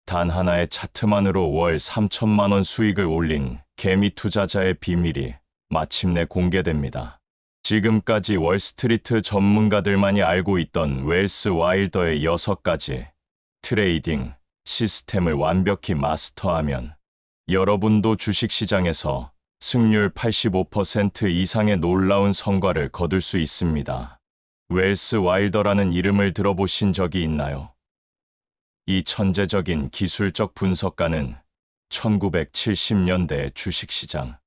단 하나의 차트만으로 월 3천만 원 수익을 올린 개미 투자자의 비밀이 마침내 공개됩니다. 지금까지 월스트리트 전문가들만이 알고 있던 웰스 와일더의 6가지 트레이딩 시스템을 완벽히 마스터하면 여러분도 주식시장에서 승률 85% 이상의 놀라운 성과를 거둘 수 있습니다. 웰스 와일더라는 이름을 들어보신 적이 있나요? 이 천재적인 기술적 분석가는 1970년대 주식시장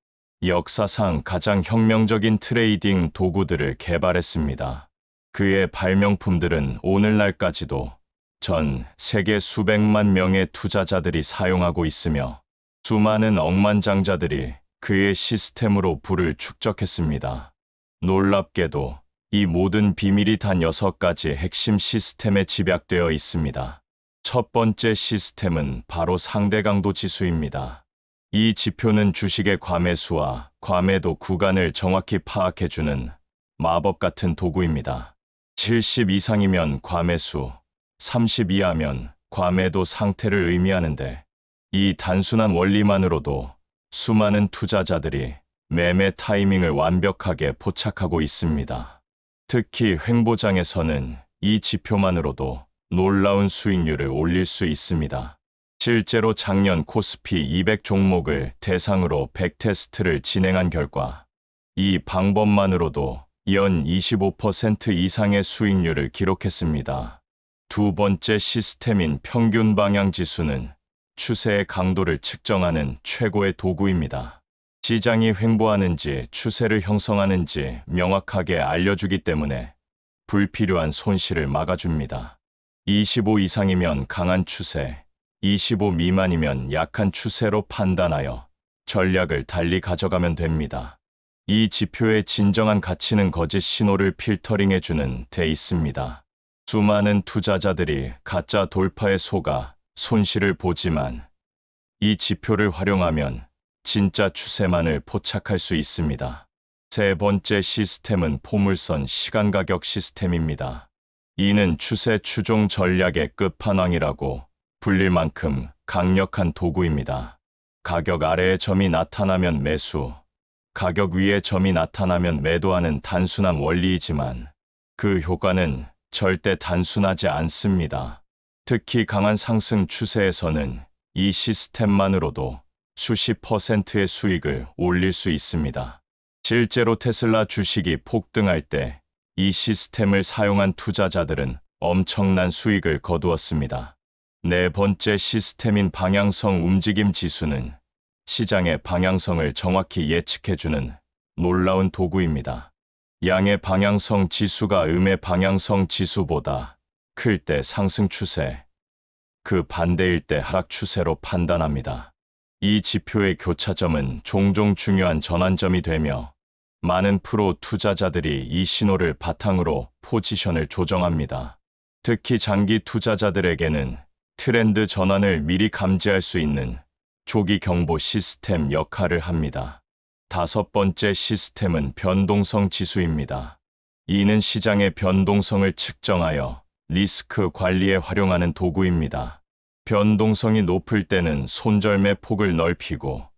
역사상 가장 혁명적인 트레이딩 도구들을 개발했습니다. 그의 발명품들은 오늘날까지도 전 세계 수백만 명의 투자자들이 사용하고 있으며 수많은 억만장자들이 그의 시스템으로 부를 축적했습니다. 놀랍게도 이 모든 비밀이 단 6가지 핵심 시스템에 집약되어 있습니다. 첫 번째 시스템은 바로 상대 강도 지수입니다. 이 지표는 주식의 과매수와 과매도 구간을 정확히 파악해주는 마법 같은 도구입니다. 70 이상이면 과매수, 30 이하면 과매도 상태를 의미하는데 이 단순한 원리만으로도 수많은 투자자들이 매매 타이밍을 완벽하게 포착하고 있습니다. 특히 횡보장에서는 이 지표만으로도 놀라운 수익률을 올릴 수 있습니다. 실제로 작년 코스피 200 종목을 대상으로 100테스트를 진행한 결과 이 방법만으로도 연 25% 이상의 수익률을 기록했습니다. 두 번째 시스템인 평균 방향 지수는 추세의 강도를 측정하는 최고의 도구입니다. 시장이 횡보하는지 추세를 형성하는지 명확하게 알려주기 때문에 불필요한 손실을 막아줍니다. 25 이상이면 강한 추세, 25 미만이면 약한 추세로 판단하여 전략을 달리 가져가면 됩니다. 이 지표의 진정한 가치는 거짓 신호를 필터링해주는 데 있습니다. 수많은 투자자들이 가짜 돌파에 속아 손실을 보지만 이 지표를 활용하면 진짜 추세만을 포착할 수 있습니다. 세 번째 시스템은 포물선 시간가격 시스템입니다. 이는 추세 추종 전략의 끝판왕이라고 불릴 만큼 강력한 도구입니다. 가격 아래에 점이 나타나면 매수, 가격 위에 점이 나타나면 매도하는 단순한 원리이지만 그 효과는 절대 단순하지 않습니다. 특히 강한 상승 추세에서는 이 시스템만으로도 수십 %의 수익을 올릴 수 있습니다. 실제로 테슬라 주식이 폭등할 때 이 시스템을 사용한 투자자들은 엄청난 수익을 거두었습니다. 네 번째 시스템인 방향성 움직임 지수는 시장의 방향성을 정확히 예측해주는 놀라운 도구입니다. 양의 방향성 지수가 음의 방향성 지수보다 클 때 상승 추세, 그 반대일 때 하락 추세로 판단합니다. 이 지표의 교차점은 종종 중요한 전환점이 되며 많은 프로 투자자들이 이 신호를 바탕으로 포지션을 조정합니다. 특히 장기 투자자들에게는 트렌드 전환을 미리 감지할 수 있는 조기 경보 시스템 역할을 합니다. 다섯 번째 시스템은 변동성 지수입니다. 이는 시장의 변동성을 측정하여 리스크 관리에 활용하는 도구입니다. 변동성이 높을 때는 손절매 폭을 넓히고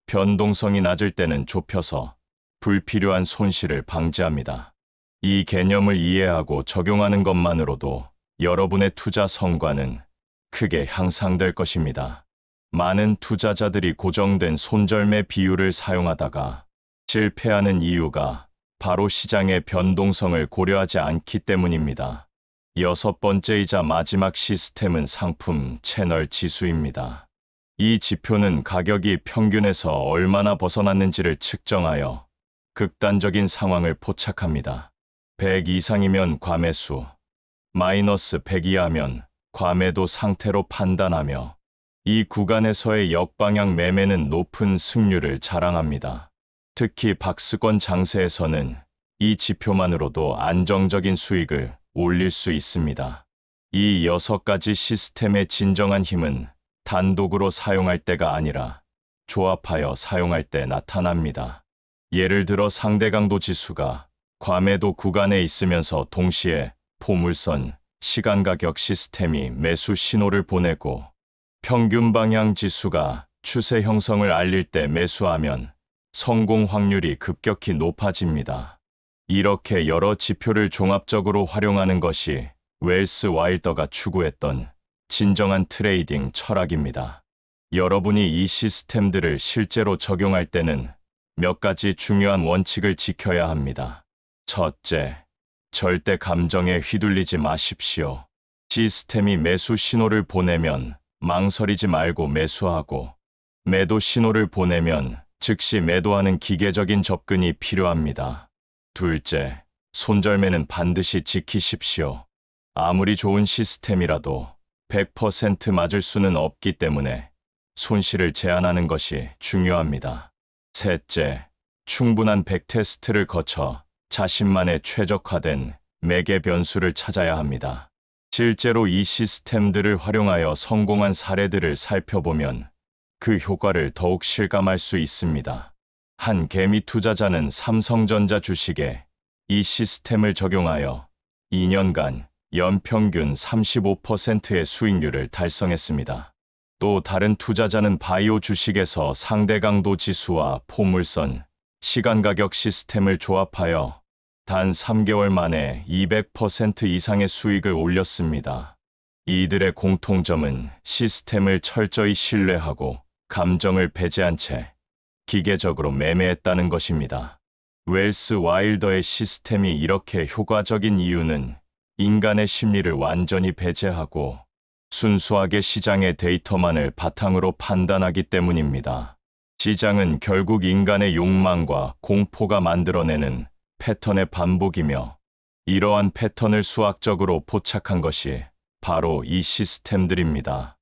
변동성이 낮을 때는 좁혀서 불필요한 손실을 방지합니다. 이 개념을 이해하고 적용하는 것만으로도 여러분의 투자 성과는 크게 향상될 것입니다. 많은 투자자들이 고정된 손절매 비율을 사용하다가 실패하는 이유가 바로 시장의 변동성을 고려하지 않기 때문입니다. 여섯 번째이자 마지막 시스템은 상품 채널 지수입니다. 이 지표는 가격이 평균에서 얼마나 벗어났는지를 측정하여 극단적인 상황을 포착합니다. 100 이상이면 과매수, 마이너스 100 이하면 과매도 상태로 판단하며 이 구간에서의 역방향 매매는 높은 승률을 자랑합니다. 특히 박스권 장세에서는 이 지표만으로도 안정적인 수익을 올릴 수 있습니다. 이 6가지 시스템의 진정한 힘은 단독으로 사용할 때가 아니라 조합하여 사용할 때 나타납니다. 예를 들어 상대 강도 지수가 과매도 구간에 있으면서 동시에 포물선 시간가격 시스템이 매수 신호를 보내고 평균 방향 지수가 추세 형성을 알릴 때 매수하면 성공 확률이 급격히 높아집니다. 이렇게 여러 지표를 종합적으로 활용하는 것이 웰스 와일더가 추구했던 진정한 트레이딩 철학입니다. 여러분이 이 시스템들을 실제로 적용할 때는 몇 가지 중요한 원칙을 지켜야 합니다. 첫째, 절대 감정에 휘둘리지 마십시오. 시스템이 매수 신호를 보내면 망설이지 말고 매수하고, 매도 신호를 보내면 즉시 매도하는 기계적인 접근이 필요합니다. 둘째, 손절매는 반드시 지키십시오. 아무리 좋은 시스템이라도 100% 맞을 수는 없기 때문에 손실을 제한하는 것이 중요합니다. 셋째, 충분한 백테스트를 거쳐 자신만의 최적화된 매개 변수를 찾아야 합니다. 실제로 이 시스템들을 활용하여 성공한 사례들을 살펴보면 그 효과를 더욱 실감할 수 있습니다. 한 개미 투자자는 삼성전자 주식에 이 시스템을 적용하여 2년간 연평균 35%의 수익률을 달성했습니다. 또 다른 투자자는 바이오 주식에서 상대 강도 지수와 포물선, 시간 가격 시스템을 조합하여 단 3개월 만에 200% 이상의 수익을 올렸습니다. 이들의 공통점은 시스템을 철저히 신뢰하고 감정을 배제한 채 기계적으로 매매했다는 것입니다. 웰스 와일더의 시스템이 이렇게 효과적인 이유는 인간의 심리를 완전히 배제하고 순수하게 시장의 데이터만을 바탕으로 판단하기 때문입니다. 시장은 결국 인간의 욕망과 공포가 만들어내는 패턴의 반복이며, 이러한 패턴을 수학적으로 포착한 것이 바로 이 시스템들입니다.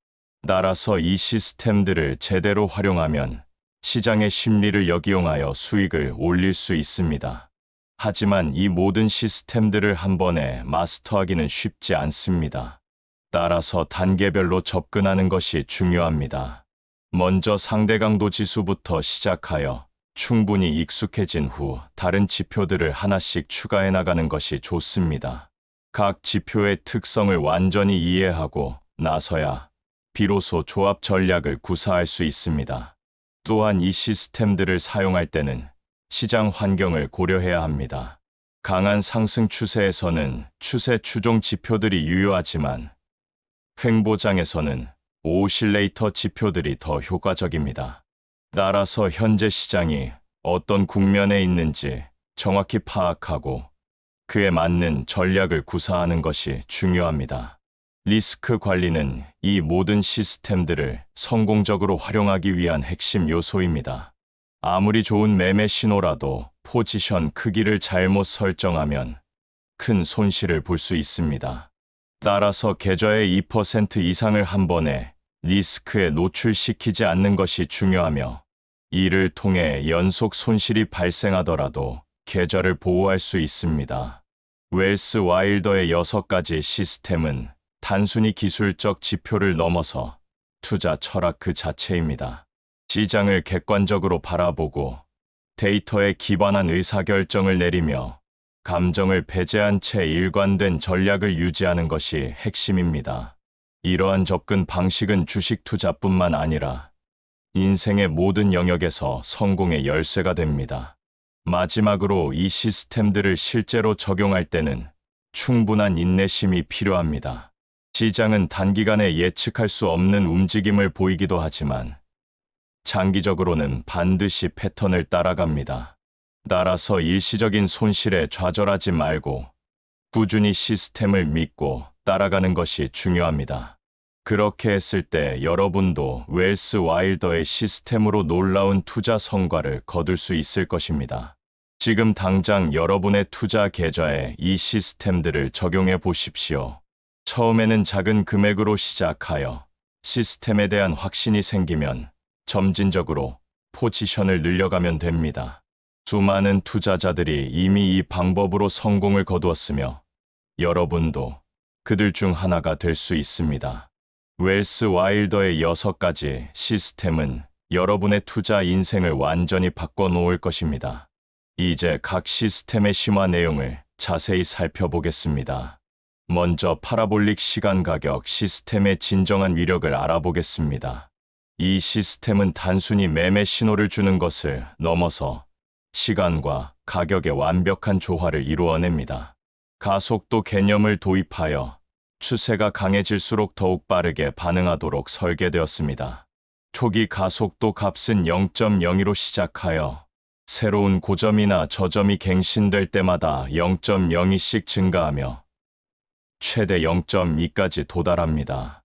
따라서 이 시스템들을 제대로 활용하면 시장의 심리를 역이용하여 수익을 올릴 수 있습니다. 하지만 이 모든 시스템들을 한 번에 마스터하기는 쉽지 않습니다. 따라서 단계별로 접근하는 것이 중요합니다. 먼저 상대 강도 지수부터 시작하여 충분히 익숙해진 후 다른 지표들을 하나씩 추가해 나가는 것이 좋습니다. 각 지표의 특성을 완전히 이해하고 나서야 비로소 조합 전략을 구사할 수 있습니다. 또한 이 시스템들을 사용할 때는 시장 환경을 고려해야 합니다. 강한 상승 추세에서는 추세 추종 지표들이 유효하지만 횡보장에서는 오실레이터 지표들이 더 효과적입니다. 따라서 현재 시장이 어떤 국면에 있는지 정확히 파악하고 그에 맞는 전략을 구사하는 것이 중요합니다. 리스크 관리는 이 모든 시스템들을 성공적으로 활용하기 위한 핵심 요소입니다. 아무리 좋은 매매 신호라도 포지션 크기를 잘못 설정하면 큰 손실을 볼 수 있습니다. 따라서 계좌의 2% 이상을 한 번에 리스크에 노출시키지 않는 것이 중요하며, 이를 통해 연속 손실이 발생하더라도 계좌를 보호할 수 있습니다. 웰스 와일더의 6가지 시스템은 단순히 기술적 지표를 넘어서 투자 철학 그 자체입니다. 시장을 객관적으로 바라보고 데이터에 기반한 의사결정을 내리며 감정을 배제한 채 일관된 전략을 유지하는 것이 핵심입니다. 이러한 접근 방식은 주식 투자뿐만 아니라 인생의 모든 영역에서 성공의 열쇠가 됩니다. 마지막으로 이 시스템들을 실제로 적용할 때는 충분한 인내심이 필요합니다. 시장은 단기간에 예측할 수 없는 움직임을 보이기도 하지만 장기적으로는 반드시 패턴을 따라갑니다. 따라서 일시적인 손실에 좌절하지 말고 꾸준히 시스템을 믿고 따라가는 것이 중요합니다. 그렇게 했을 때 여러분도 웰스 와일더의 시스템으로 놀라운 투자 성과를 거둘 수 있을 것입니다. 지금 당장 여러분의 투자 계좌에 이 시스템들을 적용해 보십시오. 처음에는 작은 금액으로 시작하여 시스템에 대한 확신이 생기면 점진적으로 포지션을 늘려가면 됩니다. 수많은 투자자들이 이미 이 방법으로 성공을 거두었으며 여러분도 그들 중 하나가 될 수 있습니다. 웰스 와일더의 6가지 시스템은 여러분의 투자 인생을 완전히 바꿔놓을 것입니다. 이제 각 시스템의 심화 내용을 자세히 살펴보겠습니다. 먼저 파라볼릭 시간 가격 시스템의 진정한 위력을 알아보겠습니다. 이 시스템은 단순히 매매 신호를 주는 것을 넘어서 시간과 가격의 완벽한 조화를 이루어냅니다. 가속도 개념을 도입하여 추세가 강해질수록 더욱 빠르게 반응하도록 설계되었습니다. 초기 가속도 값은 0.02로 시작하여 새로운 고점이나 저점이 갱신될 때마다 0.02씩 증가하며 최대 0.2까지 도달합니다.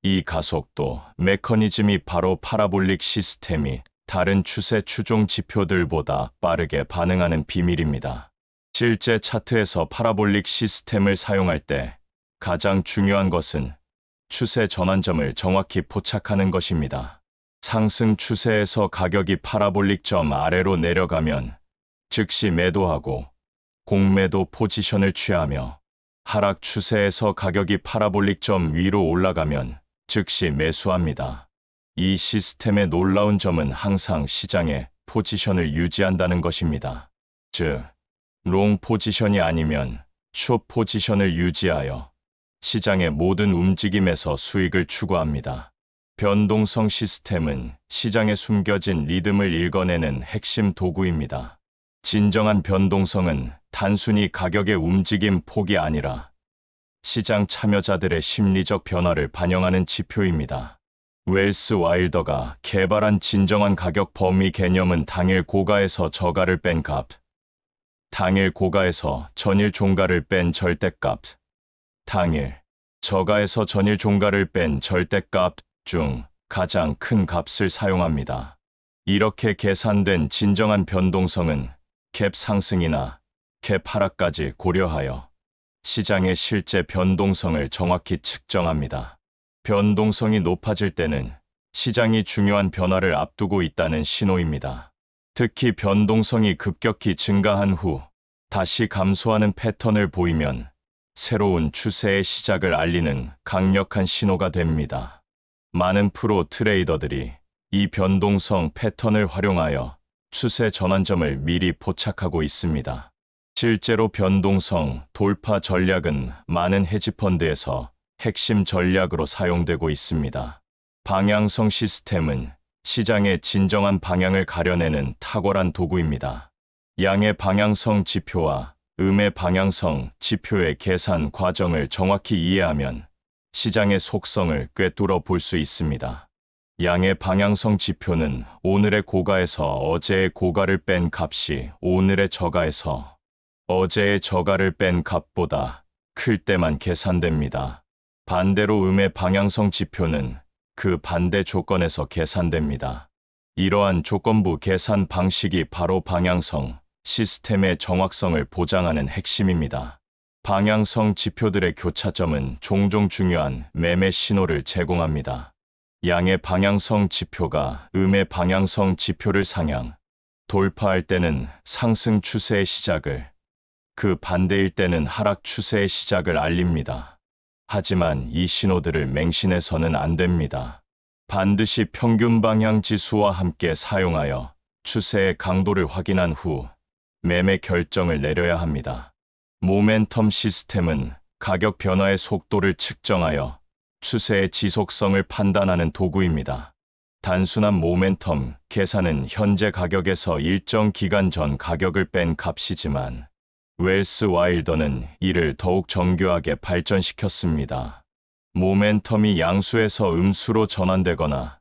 이 가속도 메커니즘이 바로 파라볼릭 시스템이 다른 추세 추종 지표들보다 빠르게 반응하는 비밀입니다. 실제 차트에서 파라볼릭 시스템을 사용할 때 가장 중요한 것은 추세 전환점을 정확히 포착하는 것입니다. 상승 추세에서 가격이 파라볼릭 점 아래로 내려가면 즉시 매도하고 공매도 포지션을 취하며 하락 추세에서 가격이 파라볼릭 점 위로 올라가면 즉시 매수합니다. 이 시스템의 놀라운 점은 항상 시장에 포지션을 유지한다는 것입니다. 즉, 롱 포지션이 아니면 숏 포지션을 유지하여 시장의 모든 움직임에서 수익을 추구합니다. 변동성 시스템은 시장에 숨겨진 리듬을 읽어내는 핵심 도구입니다. 진정한 변동성은 단순히 가격의 움직임 폭이 아니라 시장 참여자들의 심리적 변화를 반영하는 지표입니다. 웰스 와일더가 개발한 진정한 가격 범위 개념은 당일 고가에서 저가를 뺀 값, 당일 고가에서 전일 종가를 뺀 절대값, 당일 저가에서 전일 종가를 뺀 절대값 중 가장 큰 값을 사용합니다. 이렇게 계산된 진정한 변동성은 갭 상승이나 갭 하락까지 고려하여 시장의 실제 변동성을 정확히 측정합니다. 변동성이 높아질 때는 시장이 중요한 변화를 앞두고 있다는 신호입니다. 특히 변동성이 급격히 증가한 후 다시 감소하는 패턴을 보이면 새로운 추세의 시작을 알리는 강력한 신호가 됩니다. 많은 프로 트레이더들이 이 변동성 패턴을 활용하여 추세 전환점을 미리 포착하고 있습니다. 실제로 변동성 돌파 전략은 많은 헤지펀드에서 핵심 전략으로 사용되고 있습니다. 방향성 시스템은 시장의 진정한 방향을 가려내는 탁월한 도구입니다. 양의 방향성 지표와 음의 방향성 지표의 계산 과정을 정확히 이해하면 시장의 속성을 꿰뚫어 볼 수 있습니다. 양의 방향성 지표는 오늘의 고가에서 어제의 고가를 뺀 값이 오늘의 저가에서 어제의 저가를 뺀 값보다 클 때만 계산됩니다. 반대로 음의 방향성 지표는 그 반대 조건에서 계산됩니다. 이러한 조건부 계산 방식이 바로 방향성 시스템의 정확성을 보장하는 핵심입니다. 방향성 지표들의 교차점은 종종 중요한 매매 신호를 제공합니다. 양의 방향성 지표가 음의 방향성 지표를 상향, 돌파할 때는 상승 추세의 시작을, 그 반대일 때는 하락 추세의 시작을 알립니다. 하지만 이 신호들을 맹신해서는 안 됩니다. 반드시 평균 방향 지수와 함께 사용하여 추세의 강도를 확인한 후 매매 결정을 내려야 합니다. 모멘텀 시스템은 가격 변화의 속도를 측정하여 추세의 지속성을 판단하는 도구입니다. 단순한 모멘텀 계산은 현재 가격에서 일정 기간 전 가격을 뺀 값이지만 웰스 와일더는 이를 더욱 정교하게 발전시켰습니다. 모멘텀이 양수에서 음수로 전환되거나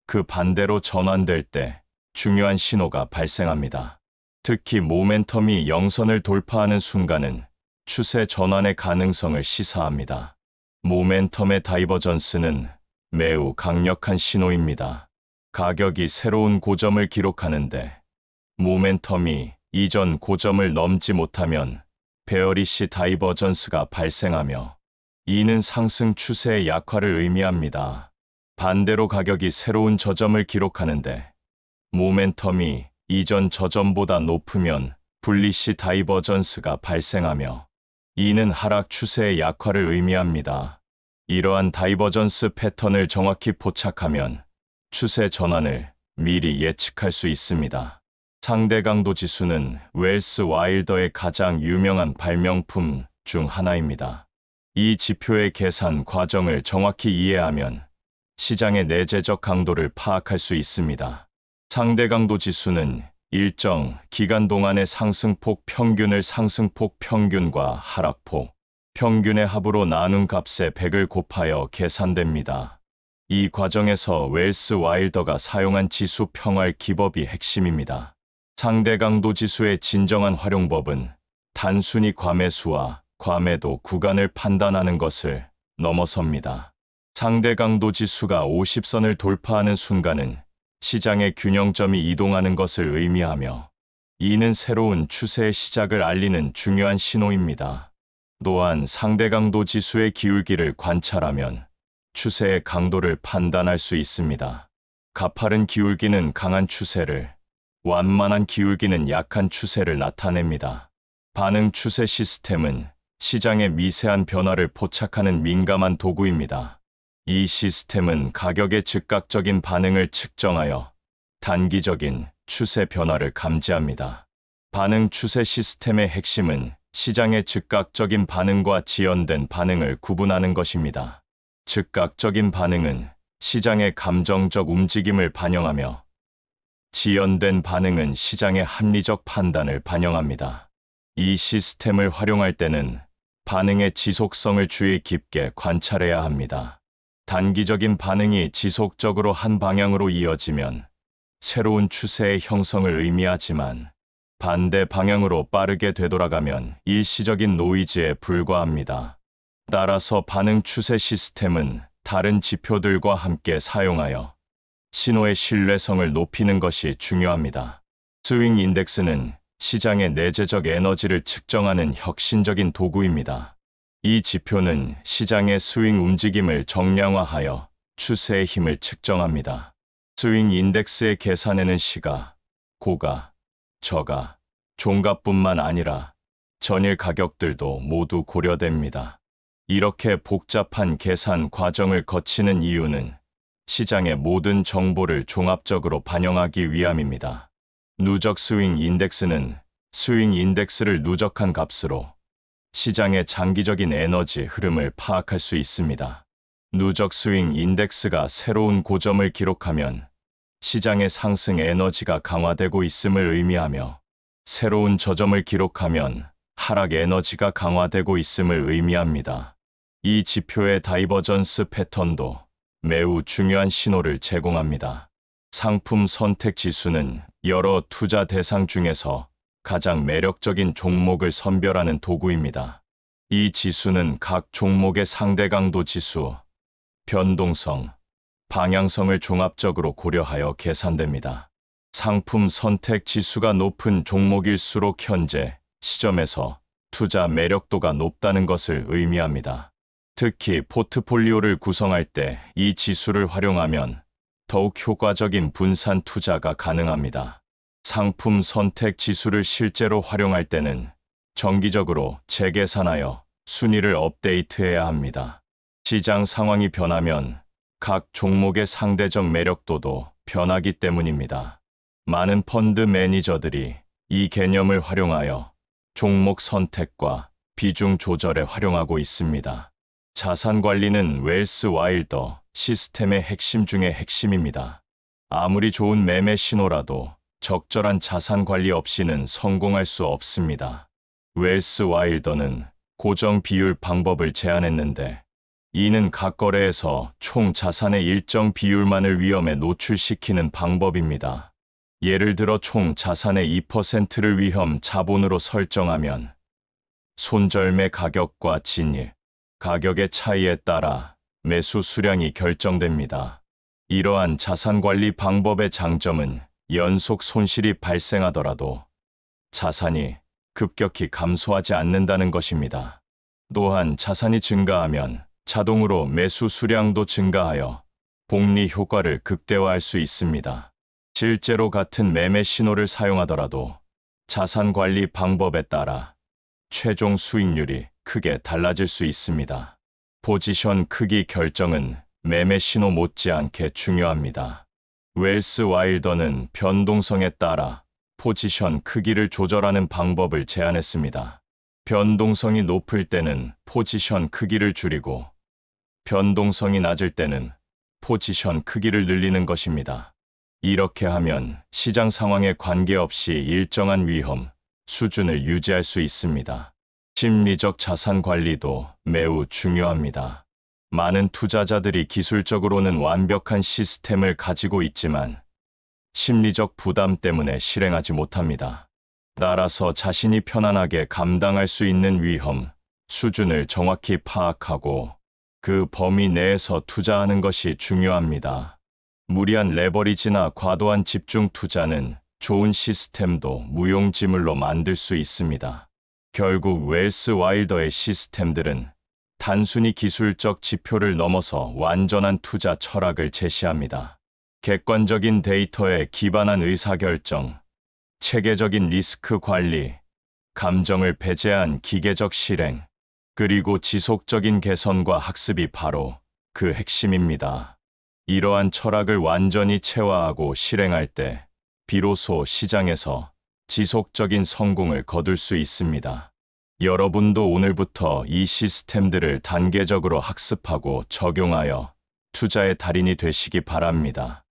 그 반대로 전환될 때 중요한 신호가 발생합니다. 특히 모멘텀이 영선을 돌파하는 순간은 추세 전환의 가능성을 시사합니다. 모멘텀의 다이버전스는 매우 강력한 신호입니다. 가격이 새로운 고점을 기록하는데 모멘텀이 이전 고점을 넘지 못하면 베어리시 다이버전스가 발생하며 이는 상승 추세의 약화를 의미합니다. 반대로 가격이 새로운 저점을 기록하는데 모멘텀이 이전 저점보다 높으면 불리시 다이버전스가 발생하며 이는 하락 추세의 약화를 의미합니다. 이러한 다이버전스 패턴을 정확히 포착하면 추세 전환을 미리 예측할 수 있습니다. 상대 강도 지수는 웰스 와일더의 가장 유명한 발명품 중 하나입니다. 이 지표의 계산 과정을 정확히 이해하면 시장의 내재적 강도를 파악할 수 있습니다. 상대 강도 지수는 일정 기간 동안의 상승폭 평균을 상승폭 평균과 하락폭 평균의 합으로 나눈 값에 100을 곱하여 계산됩니다. 이 과정에서 웰스 와일더가 사용한 지수 평활 기법이 핵심입니다. 상대 강도 지수의 진정한 활용법은 단순히 과매수와 과매도 구간을 판단하는 것을 넘어섭니다. 상대 강도 지수가 50선을 돌파하는 순간은 시장의 균형점이 이동하는 것을 의미하며 이는 새로운 추세의 시작을 알리는 중요한 신호입니다. 또한 상대 강도 지수의 기울기를 관찰하면 추세의 강도를 판단할 수 있습니다. 가파른 기울기는 강한 추세를, 완만한 기울기는 약한 추세를 나타냅니다. 반응 추세 시스템은 시장의 미세한 변화를 포착하는 민감한 도구입니다. 이 시스템은 가격의 즉각적인 반응을 측정하여 단기적인 추세 변화를 감지합니다. 반응 추세 시스템의 핵심은 시장의 즉각적인 반응과 지연된 반응을 구분하는 것입니다. 즉각적인 반응은 시장의 감정적 움직임을 반영하며 지연된 반응은 시장의 합리적 판단을 반영합니다. 이 시스템을 활용할 때는 반응의 지속성을 주의 깊게 관찰해야 합니다. 단기적인 반응이 지속적으로 한 방향으로 이어지면 새로운 추세의 형성을 의미하지만 반대 방향으로 빠르게 되돌아가면 일시적인 노이즈에 불과합니다. 따라서 반응 추세 시스템은 다른 지표들과 함께 사용하여 신호의 신뢰성을 높이는 것이 중요합니다. 스윙 인덱스는 시장의 내재적 에너지를 측정하는 혁신적인 도구입니다. 이 지표는 시장의 스윙 움직임을 정량화하여 추세의 힘을 측정합니다. 스윙 인덱스의 계산에는 시가, 고가, 저가, 종가뿐만 아니라 전일 가격들도 모두 고려됩니다. 이렇게 복잡한 계산 과정을 거치는 이유는 시장의 모든 정보를 종합적으로 반영하기 위함입니다. 누적 스윙 인덱스는 스윙 인덱스를 누적한 값으로 시장의 장기적인 에너지 흐름을 파악할 수 있습니다. 누적 스윙 인덱스가 새로운 고점을 기록하면 시장의 상승 에너지가 강화되고 있음을 의미하며 새로운 저점을 기록하면 하락 에너지가 강화되고 있음을 의미합니다. 이 지표의 다이버전스 패턴도 매우 중요한 신호를 제공합니다. 상품 선택 지수는 여러 투자 대상 중에서 가장 매력적인 종목을 선별하는 도구입니다. 이 지수는 각 종목의 상대 강도 지수, 변동성, 방향성을 종합적으로 고려하여 계산됩니다. 상품 선택 지수가 높은 종목일수록 현재 시점에서 투자 매력도가 높다는 것을 의미합니다. 특히 포트폴리오를 구성할 때 이 지수를 활용하면 더욱 효과적인 분산 투자가 가능합니다. 상품 선택 지수를 실제로 활용할 때는 정기적으로 재계산하여 순위를 업데이트해야 합니다. 시장 상황이 변하면 각 종목의 상대적 매력도도 변하기 때문입니다. 많은 펀드 매니저들이 이 개념을 활용하여 종목 선택과 비중 조절에 활용하고 있습니다. 자산 관리는 웰스 와일더 시스템의 핵심 중의 핵심입니다. 아무리 좋은 매매 신호라도 적절한 자산 관리 없이는 성공할 수 없습니다. 웰스 와일더는 고정 비율 방법을 제안했는데 이는 각 거래에서 총 자산의 일정 비율만을 위험에 노출시키는 방법입니다. 예를 들어 총 자산의 2%를 위험 자본으로 설정하면 손절매 가격과 진입 가격의 차이에 따라 매수 수량이 결정됩니다. 이러한 자산 관리 방법의 장점은 연속 손실이 발생하더라도 자산이 급격히 감소하지 않는다는 것입니다. 또한 자산이 증가하면 자동으로 매수 수량도 증가하여 복리 효과를 극대화할 수 있습니다. 실제로 같은 매매 신호를 사용하더라도 자산 관리 방법에 따라 최종 수익률이 크게 달라질 수 있습니다. 포지션 크기 결정은 매매 신호 못지않게 중요합니다. 웰스 와일더는 변동성에 따라 포지션 크기를 조절하는 방법을 제안했습니다. 변동성이 높을 때는 포지션 크기를 줄이고 변동성이 낮을 때는 포지션 크기를 늘리는 것입니다. 이렇게 하면 시장 상황에 관계없이 일정한 위험 수준을 유지할 수 있습니다. 심리적 자산 관리도 매우 중요합니다. 많은 투자자들이 기술적으로는 완벽한 시스템을 가지고 있지만 심리적 부담 때문에 실행하지 못합니다. 따라서 자신이 편안하게 감당할 수 있는 위험 수준을 정확히 파악하고 그 범위 내에서 투자하는 것이 중요합니다. 무리한 레버리지나 과도한 집중 투자는 좋은 시스템도 무용지물로 만들 수 있습니다. 결국 웰스 와일더의 시스템들은 단순히 기술적 지표를 넘어서 완전한 투자 철학을 제시합니다. 객관적인 데이터에 기반한 의사결정, 체계적인 리스크 관리, 감정을 배제한 기계적 실행, 그리고 지속적인 개선과 학습이 바로 그 핵심입니다. 이러한 철학을 완전히 체화하고 실행할 때 비로소 시장에서 지속적인 성공을 거둘 수 있습니다. 여러분도 오늘부터 이 시스템들을 단계적으로 학습하고 적용하여 투자의 달인이 되시기 바랍니다.